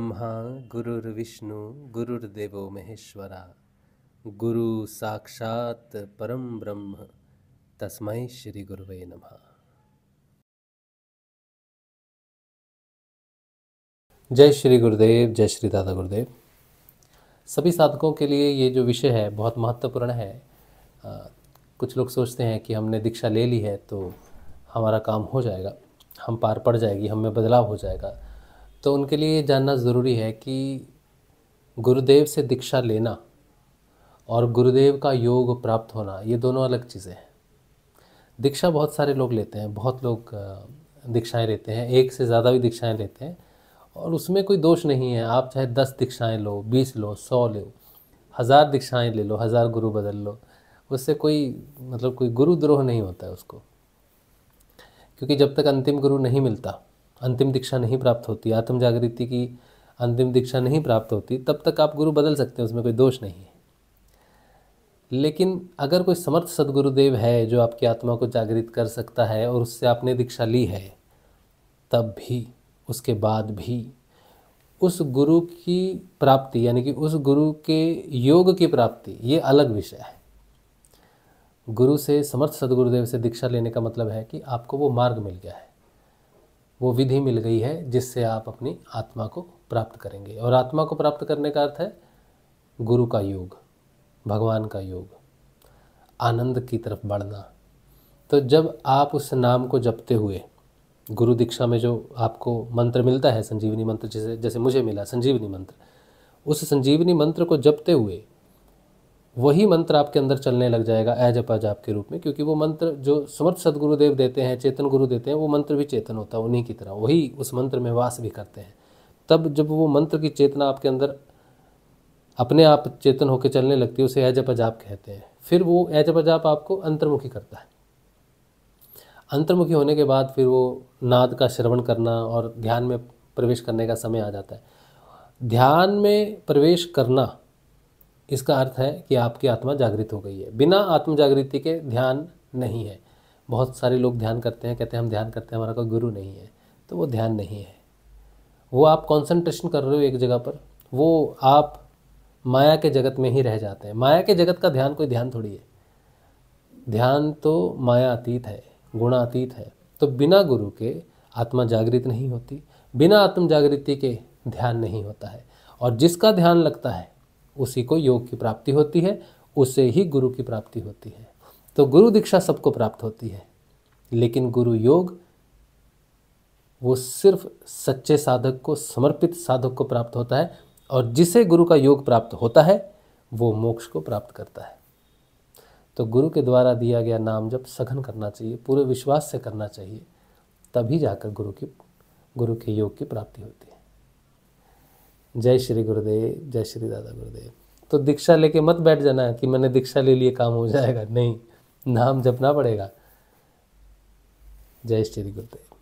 गुरुर्ब्रह्मा गुरुर्विष्णु गुरुर्देवो महेश्वरा गुरु साक्षात परम ब्रह्म तस्मै श्री गुरुवे नमः। जय श्री गुरुदेव, जय श्री दादा गुरुदेव। सभी साधकों के लिए ये जो विषय है बहुत महत्वपूर्ण है। कुछ लोग सोचते हैं कि हमने दीक्षा ले ली है तो हमारा काम हो जाएगा, हम पार पड़ जाएगी, हम में बदलाव हो जाएगा। तो उनके लिए जानना ज़रूरी है कि गुरुदेव से दीक्षा लेना और गुरुदेव का योग प्राप्त होना ये दोनों अलग चीज़ें हैं। दीक्षा बहुत सारे लोग लेते हैं, बहुत लोग दीक्षाएं लेते हैं, एक से ज़्यादा भी दीक्षाएं लेते हैं और उसमें कोई दोष नहीं है। आप चाहे 10 दीक्षाएं लो, 20 लो, 100 लो, 1000 दीक्षाएं ले लो, 1000 गुरु बदल लो, उससे कोई गुरुद्रोह नहीं होता है उसको। क्योंकि जब तक अंतिम गुरु नहीं मिलता, अंतिम दीक्षा नहीं प्राप्त होती, आत्म जागृति की अंतिम दीक्षा नहीं प्राप्त होती, तब तक आप गुरु बदल सकते हैं, उसमें कोई दोष नहीं है। लेकिन अगर कोई समर्थ सद्गुरुदेव है जो आपकी आत्मा को जागृत कर सकता है और उससे आपने दीक्षा ली है, तब भी, उसके बाद भी उस गुरु की प्राप्ति यानी कि उस गुरु के योग की प्राप्ति ये अलग विषय है। गुरु से, समर्थ सद्गुरुदेव से दीक्षा लेने का मतलब है कि आपको वो मार्ग मिल गया है, वो विधि मिल गई है जिससे आप अपनी आत्मा को प्राप्त करेंगे। और आत्मा को प्राप्त करने का अर्थ है गुरु का योग, भगवान का योग, आनंद की तरफ बढ़ना। तो जब आप उस नाम को जपते हुए, गुरु दीक्षा में जो आपको मंत्र मिलता है, संजीवनी मंत्र, जैसे मुझे मिला संजीवनी मंत्र, उस संजीवनी मंत्र को जपते हुए वही मंत्र आपके अंदर चलने लग जाएगा अजप अजाप के रूप में। क्योंकि वो मंत्र जो समर्थ सद्गुरुदेव देते हैं, चेतन गुरु देते हैं, वो मंत्र भी चेतन होता है, उन्हीं की तरह वही उस मंत्र में वास भी करते हैं। तब जब वो मंत्र की चेतना आपके अंदर अपने आप चेतन होकर चलने लगती है, उसे अजप अजाप कहते हैं। फिर वो अजप अजाप आपको अंतर्मुखी करता है। अंतर्मुखी होने के बाद फिर वो नाद का श्रवण करना और ध्यान में प्रवेश करने का समय आ जाता है। ध्यान में प्रवेश करना, इसका अर्थ है कि आपकी आत्मा जागृत हो गई है। बिना आत्म जागृति के ध्यान नहीं है। बहुत सारे लोग ध्यान करते हैं, कहते हैं हम ध्यान करते हैं, हमारा कोई गुरु नहीं है। तो वो ध्यान नहीं है, वो आप कंसंट्रेशन कर रहे हो एक जगह पर, वो आप माया के जगत में ही रह जाते हैं। माया के जगत का ध्यान कोई ध्यान थोड़ी है। ध्यान तो माया अतीत है, गुणातीत है। तो बिना गुरु के आत्मा जागृत नहीं होती, बिना आत्म जागृति के ध्यान नहीं होता है। और जिसका ध्यान लगता है उसी को योग की प्राप्ति होती है, उससे ही गुरु की प्राप्ति होती है। तो गुरु दीक्षा सबको प्राप्त होती है, लेकिन गुरु योग वो सिर्फ सच्चे साधक को, समर्पित साधक को प्राप्त होता है। और जिसे गुरु का योग प्राप्त होता है वो मोक्ष को प्राप्त करता है। तो गुरु के द्वारा दिया गया नाम जब सघन करना चाहिए, पूरे विश्वास से करना चाहिए, तभी जाकर गुरु के योग की प्राप्ति होती है। जय श्री गुरुदेव, जय श्री दादा गुरुदेव। तो दीक्षा लेके मत बैठ जाना कि मैंने दीक्षा ले लिए काम हो जाएगा, नहीं, नाम जपना पड़ेगा। जय श्री गुरुदेव।